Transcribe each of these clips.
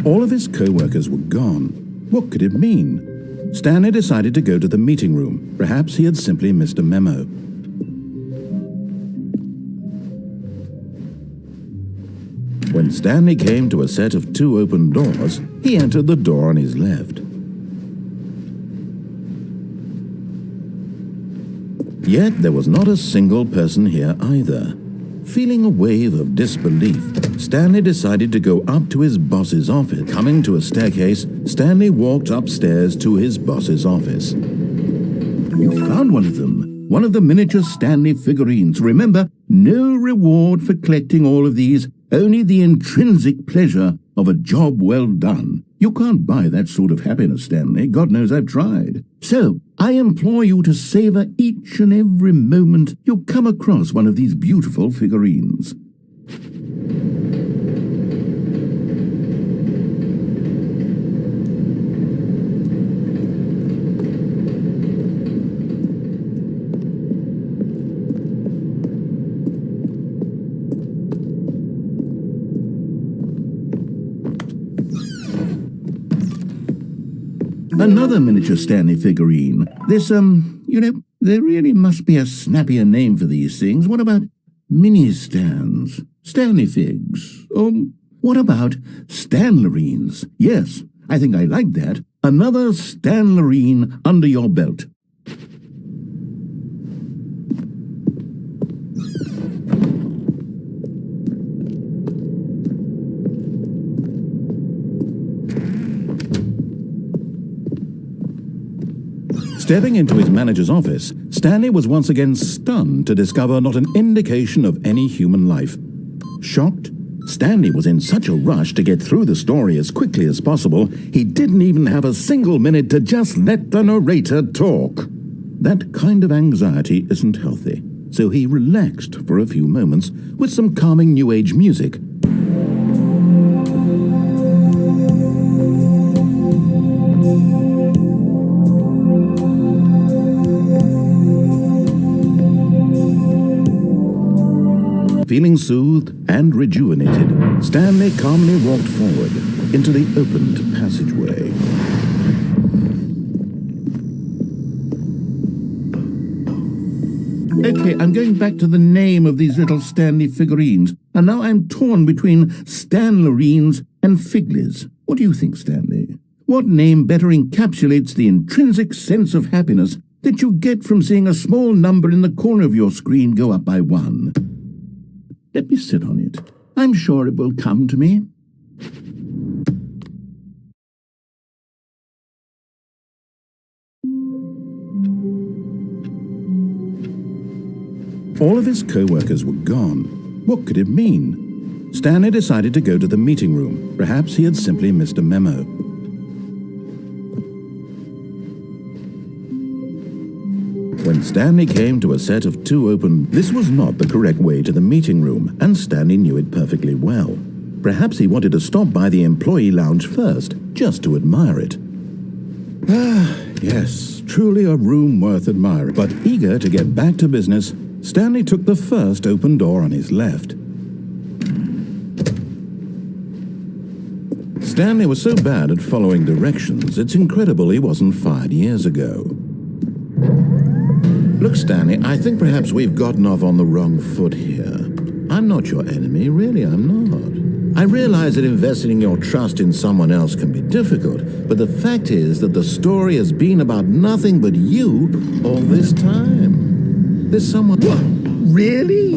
All of his co-workers were gone. What could it mean? Stanley decided to go to the meeting room. Perhaps he had simply missed a memo. When Stanley came to a set of 2 open doors, he entered the door on his left. Yet there was not a single person here either. Feeling a wave of disbelief, Stanley decided to go up to his boss's office. Coming to a staircase, Stanley walked upstairs to his boss's office. You found one of them. One of the miniature Stanley figurines. Remember, no reward for collecting all of these, only the intrinsic pleasure of a job well done. You can't buy that sort of happiness, Stanley. God knows I've tried. So, I implore you to savor each and every moment you come across one of these beautiful figurines. Another miniature Stanley figurine. This, there really must be a snappier name for these things. What about mini-stands? Stanley figs? What about Stanlerines? Yes, I think I like that. Another Stanlerine under your belt. Stepping into his manager's office, Stanley was once again stunned to discover not an indication of any human life. Shocked, Stanley was in such a rush to get through the story as quickly as possible, he didn't even have a single minute to just let the narrator talk. That kind of anxiety isn't healthy, so he relaxed for a few moments with some calming New Age music. Feeling soothed and rejuvenated, Stanley calmly walked forward into the opened passageway. Okay, I'm going back to the name of these little Stanley figurines, and now I'm torn between Stanlerines and Figlies. What do you think, Stanley? What name better encapsulates the intrinsic sense of happiness that you get from seeing a small number in the corner of your screen go up by 1? Let me sit on it. I'm sure it will come to me. All of his co-workers were gone. What could it mean? Stanley decided to go to the meeting room. Perhaps he had simply missed a memo. When Stanley came to a set of 2 open, this was not the correct way to the meeting room, and Stanley knew it perfectly well. Perhaps he wanted to stop by the employee lounge first, just to admire it. Ah, yes, truly a room worth admiring. But eager to get back to business, Stanley took the first open door on his left. Stanley was so bad at following directions, it's incredible he wasn't fired years ago. Look, Stanley, I think perhaps we've gotten off on the wrong foot here. I'm not your enemy, really, I'm not. I realize that investing your trust in someone else can be difficult, but the fact is that the story has been about nothing but you all this time. There's someone... What? Really?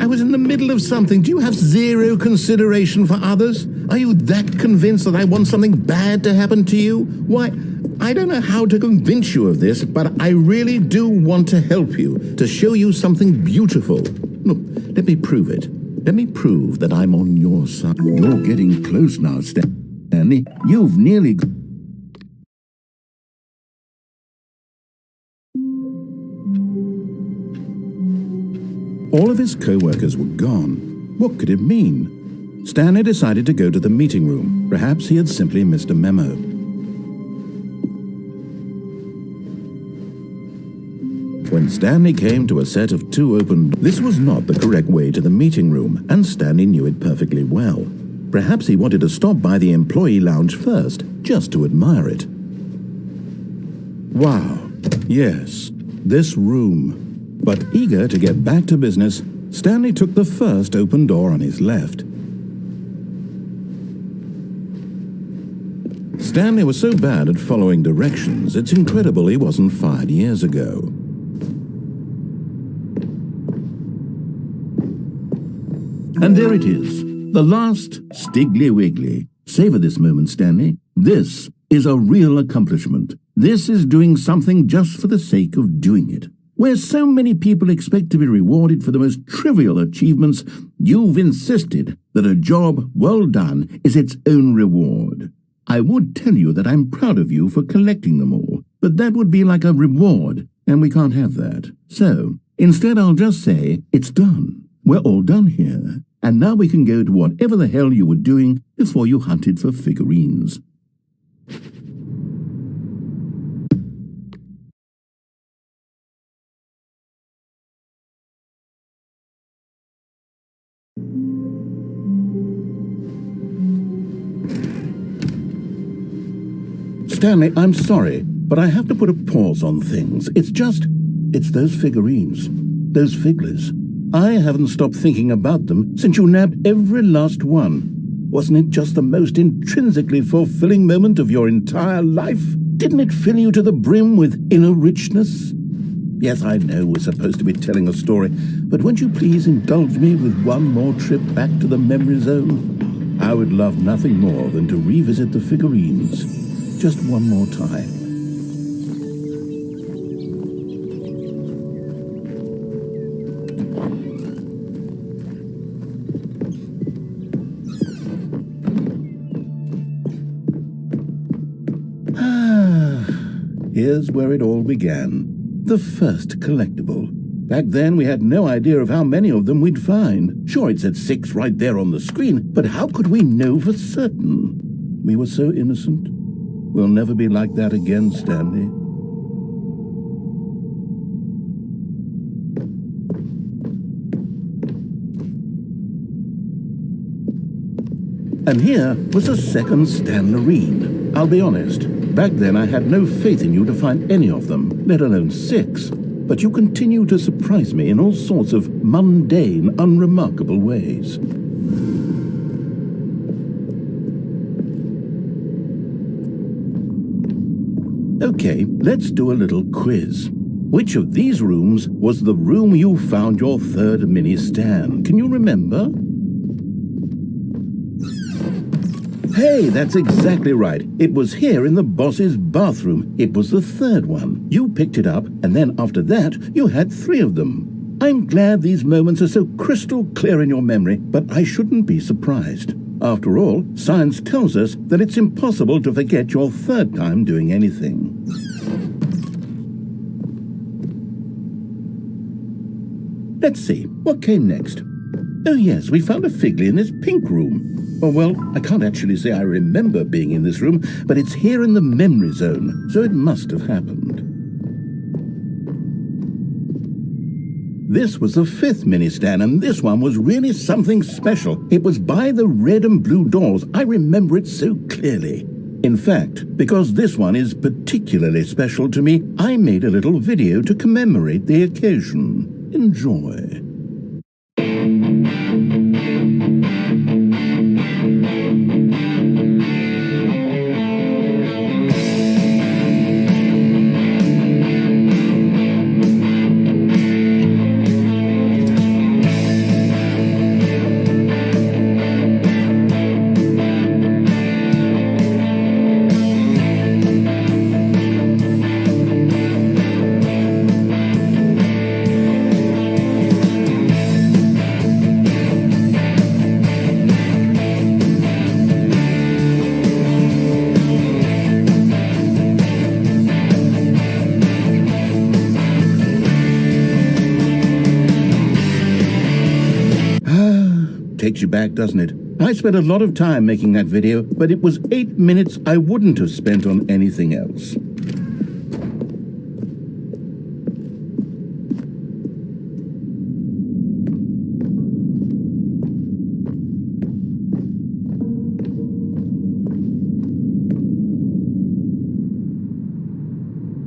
I was in the middle of something. Do you have zero consideration for others? Are you that convinced that I want something bad to happen to you? Why, I don't know how to convince you of this, but I really do want to help you, to show you something beautiful. Look, let me prove it. Let me prove that I'm on your side. You're getting close now, Stanley. You've nearly... All of his co-workers were gone. What could it mean? Stanley decided to go to the meeting room. Perhaps he had simply missed a memo. When Stanley came to a set of 2 open doors, this was not the correct way to the meeting room, and Stanley knew it perfectly well. Perhaps he wanted to stop by the employee lounge first, just to admire it. Wow, yes, this room. But eager to get back to business, Stanley took the first open door on his left. Stanley was so bad at following directions, it's incredible he wasn't fired years ago. And there it is, the last Stiggly Wiggly. Savor this moment, Stanley. This is a real accomplishment. This is doing something just for the sake of doing it. Where so many people expect to be rewarded for the most trivial achievements, you've insisted that a job well done is its own reward. I would tell you that I'm proud of you for collecting them all, but that would be like a reward, and we can't have that. So, instead I'll just say, it's done. We're all done here. And now we can go to whatever the hell you were doing before you hunted for figurines. Stanley, I'm sorry, but I have to put a pause on things. It's those figurines, those figglers. I haven't stopped thinking about them since you nabbed every last one. Wasn't it just the most intrinsically fulfilling moment of your entire life? Didn't it fill you to the brim with inner richness? Yes, I know we're supposed to be telling a story, but won't you please indulge me with one more trip back to the memory zone? I would love nothing more than to revisit the figurines. Just one more time. Here's where it all began. The first collectible. Back then, we had no idea of how many of them we'd find. Sure, it said 6 right there on the screen, but how could we know for certain? We were so innocent. We'll never be like that again, Stanley. And here was a second Stanlerine. I'll be honest. Back then, I had no faith in you to find any of them, let alone 6. But you continue to surprise me in all sorts of mundane, unremarkable ways. Okay, let's do a little quiz. Which of these rooms was the room you found your third mini Stan? Can you remember? Hey, that's exactly right. It was here in the boss's bathroom. It was the third one. You picked it up, and then after that, you had 3 of them. I'm glad these moments are so crystal clear in your memory, but I shouldn't be surprised. After all, science tells us that it's impossible to forget your third time doing anything. Let's see, what came next? Oh yes, we found a Figgly in this pink room. Oh, well, I can't actually say I remember being in this room, but it's here in the memory zone, so it must have happened. This was the 5th mini Stan, and this one was really something special. It was by the red and blue doors. I remember it so clearly. In fact, because this one is particularly special to me, I made a little video to commemorate the occasion. Enjoy. takes you back, doesn't it? I spent a lot of time making that video, but it was 8 minutes I wouldn't have spent on anything else.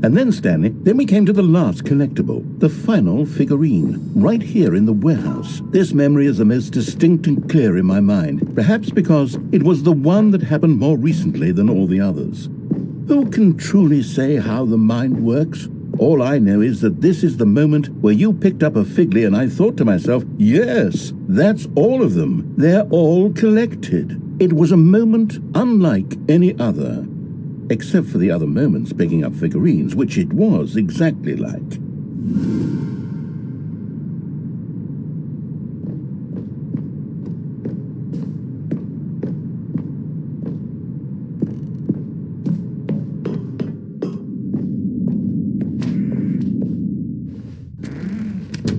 And then, Stanley, we came to the last collectible, the final figurine, right here in the warehouse. This memory is the most distinct and clear in my mind, perhaps because it was the one that happened more recently than all the others. Who can truly say how the mind works? All I know is that this is the moment where you picked up a Figly and I thought to myself, yes, that's all of them. They're all collected. It was a moment unlike any other. Except for the other moments picking up figurines, which it was exactly like.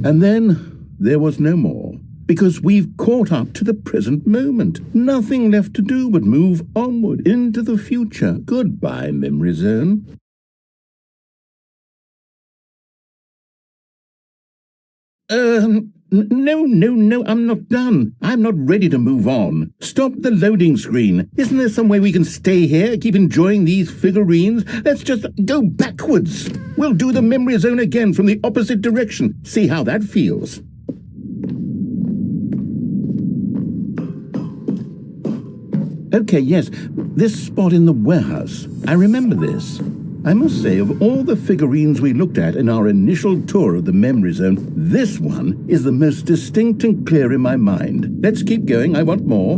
And then there was no more. Because we've caught up to the present moment. Nothing left to do but move onward into the future. Goodbye, memory zone. No, I'm not done. I'm not ready to move on. Stop the loading screen. Isn't there some way we can stay here, keep enjoying these figurines? Let's just go backwards. We'll do the memory zone again from the opposite direction. See how that feels. Okay, yes, this spot in the warehouse. I remember this. I must say, of all the figurines we looked at in our initial tour of the memory zone, this one is the most distinct and clear in my mind. Let's keep going, I want more.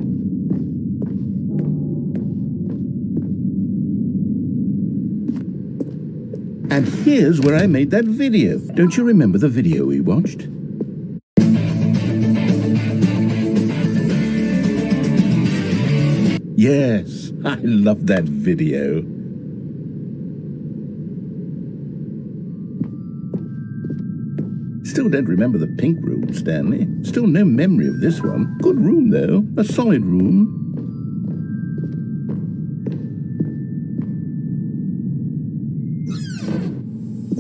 And here's where I made that video. Don't you remember the video we watched? Yes, I love that video. Still don't remember the pink room, Stanley. Still no memory of this one. Good room, though. A solid room.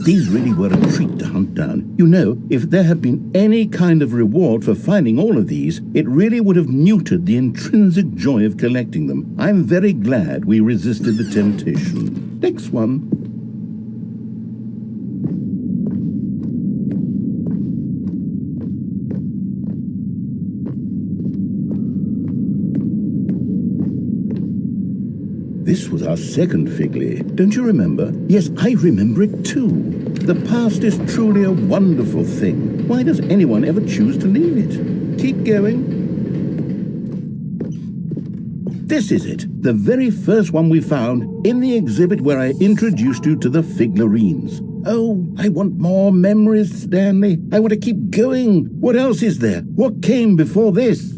These really were a treat to hunt down. You know, if there had been any kind of reward for finding all of these, it really would have neutered the intrinsic joy of collecting them. I'm very glad we resisted the temptation. Next one. This was our second Figly. Don't you remember? Yes, I remember it too. The past is truly a wonderful thing. Why does anyone ever choose to leave it? Keep going. This is it, the very first one we found in the exhibit where I introduced you to the figurines. Oh, I want more memories, Stanley. I want to keep going. What else is there? What came before this?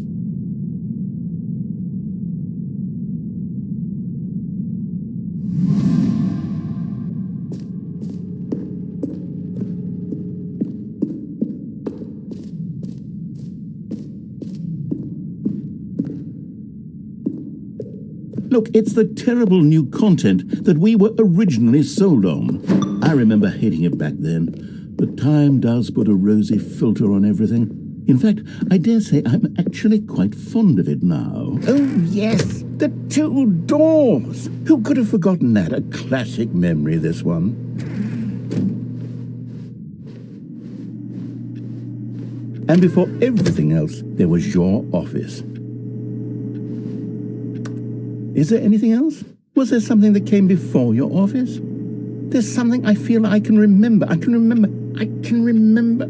Look, it's the terrible new content that we were originally sold on. I remember hating it back then, but time does put a rosy filter on everything. In fact, I dare say I'm actually quite fond of it now. Oh, yes, the two doors. Who could have forgotten that? A classic memory, this one. And before everything else, there was your office. Is there anything else? Was there something that came before your office? There's something I feel I can remember. I can remember.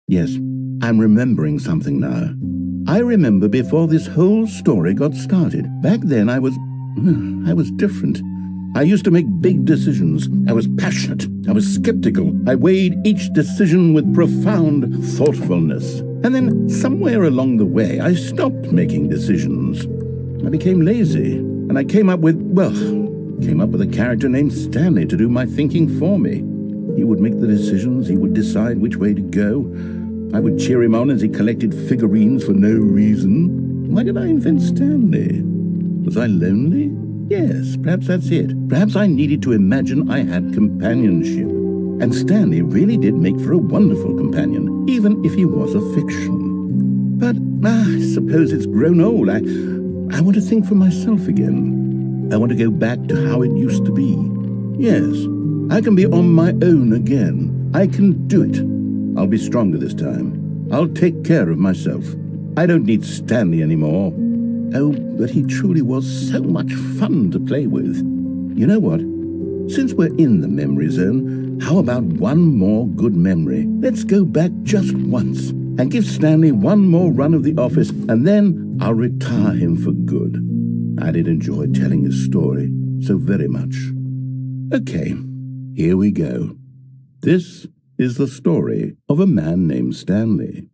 Yes, I'm remembering something now. I remember before this whole story got started. Back then I was different. I used to make big decisions. I was passionate. I was skeptical. I weighed each decision with profound thoughtfulness. And then somewhere along the way, I stopped making decisions. I became lazy, and I came up with a character named Stanley to do my thinking for me. He would make the decisions, he would decide which way to go. I would cheer him on as he collected figurines for no reason. Why did I invent Stanley? Was I lonely? Yes, perhaps that's it. Perhaps I needed to imagine I had companionship. And Stanley really did make for a wonderful companion, even if he was a fiction. But I suppose it's grown old. I want to think for myself again. I want to go back to how it used to be. Yes, I can be on my own again. I can do it. I'll be stronger this time. I'll take care of myself. I don't need Stanley anymore. Oh, but he truly was so much fun to play with. You know what? Since we're in the memory zone, how about one more good memory? Let's go back just once and give Stanley one more run of the office, and then I'll retire him for good. I did enjoy telling his story so very much. Okay, here we go. This is the story of a man named Stanley.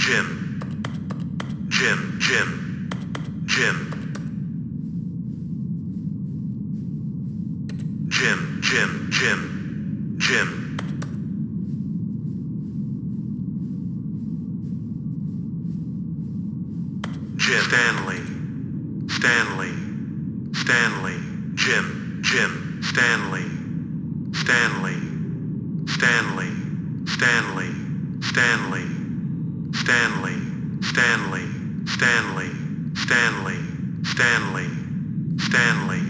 Jim, Jim, Jim, Jim. Jim, Jim, Jim, Jim. Jim. Stanley, Stanley, Stanley. Jim, Jim, Stanley, Stanley, Stanley, Stanley, Stanley, Stanley, Stanley, Stanley, Stanley, Stanley, Stanley.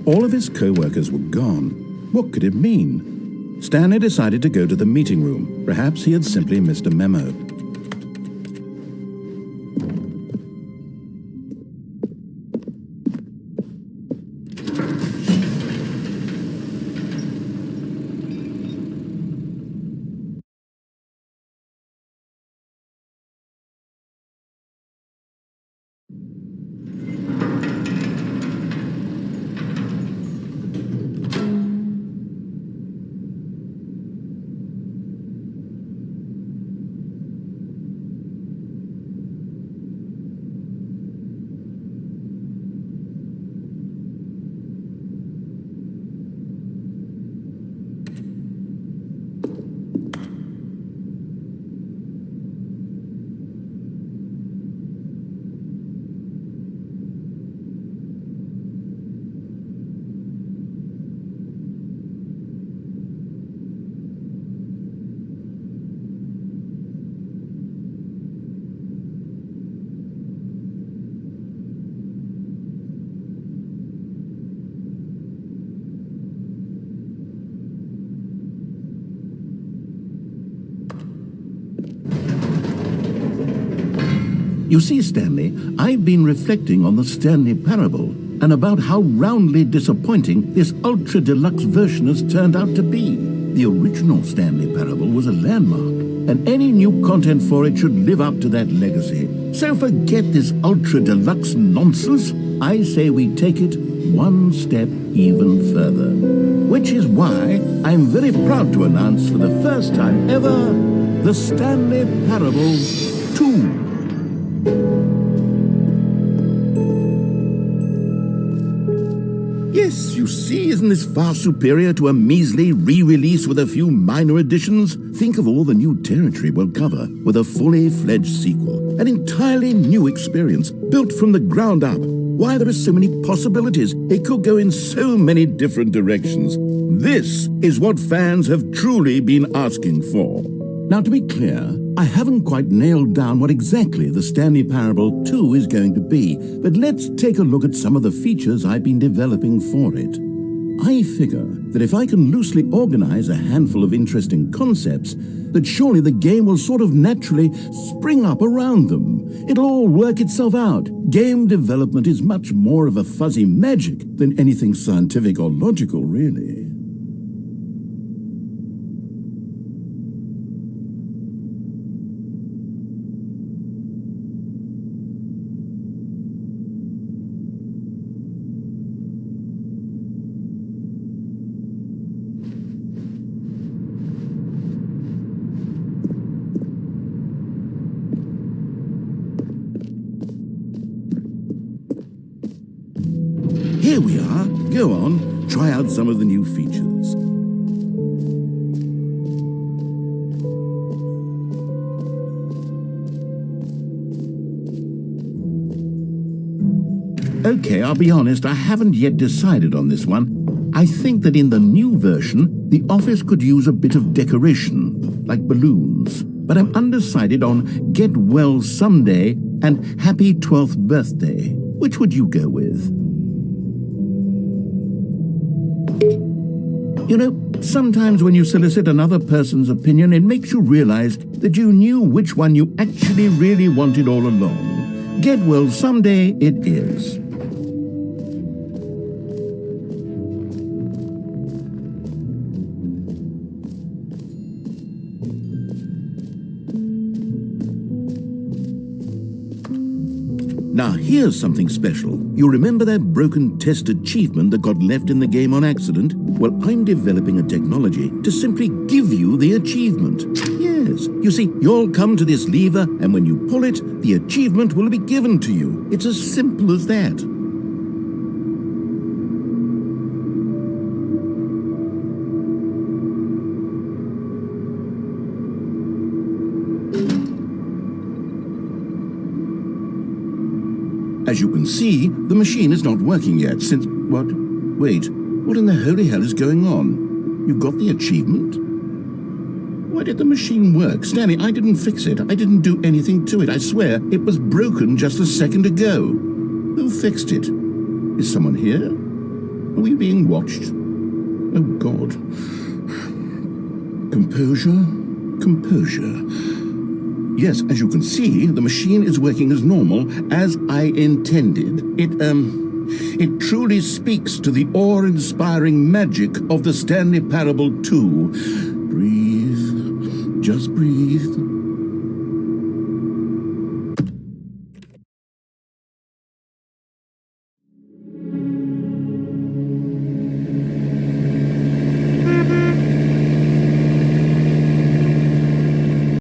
All of his co-workers were gone. What could it mean? Stanley decided to go to the meeting room. Perhaps he had simply missed a memo. You see, Stanley, I've been reflecting on the Stanley Parable and about how roundly disappointing this Ultra Deluxe version has turned out to be. The original Stanley Parable was a landmark, and any new content for it should live up to that legacy. So forget this Ultra Deluxe nonsense. I say we take it one step even further. Which is why I'm very proud to announce for the first time ever, the Stanley Parable 2. Yes, you see, isn't this far superior to a measly re-release with a few minor additions? Think of all the new territory we'll cover with a fully fledged sequel. An entirely new experience, built from the ground up. Why, there are so many possibilities. It could go in so many different directions. This is what fans have truly been asking for. Now, to be clear, I haven't quite nailed down what exactly the Stanley Parable 2 is going to be, but let's take a look at some of the features I've been developing for it. I figure that if I can loosely organize a handful of interesting concepts, that surely the game will sort of naturally spring up around them. It'll all work itself out. Game development is much more of a fuzzy magic than anything scientific or logical, really. Here we are. Go on, try out some of the new features. Okay, I'll be honest, I haven't yet decided on this one. I think that in the new version, the office could use a bit of decoration, like balloons. But I'm undecided on Get Well Someday and Happy 12th Birthday. Which would you go with? You know, sometimes when you solicit another person's opinion, it makes you realize that you knew which one you actually really wanted all along. Get well someday it is. Now here's something special. You remember that broken test achievement that got left in the game on accident? Well, I'm developing a technology to simply give you the achievement. Yes, you see, you'll come to this lever, and when you pull it, the achievement will be given to you. It's as simple as that. As you can see, the machine is not working yet since... What? Wait, what in the holy hell is going on? You got the achievement? Why did the machine work? Stanley, I didn't fix it. I didn't do anything to it. I swear, it was broken just a second ago. Who fixed it? Is someone here? Are we being watched? Oh, God. Composure. Composure. Yes, as you can see, the machine is working as normal, as I intended. It truly speaks to the awe-inspiring magic of the Stanley Parable 2. Breathe. Just breathe.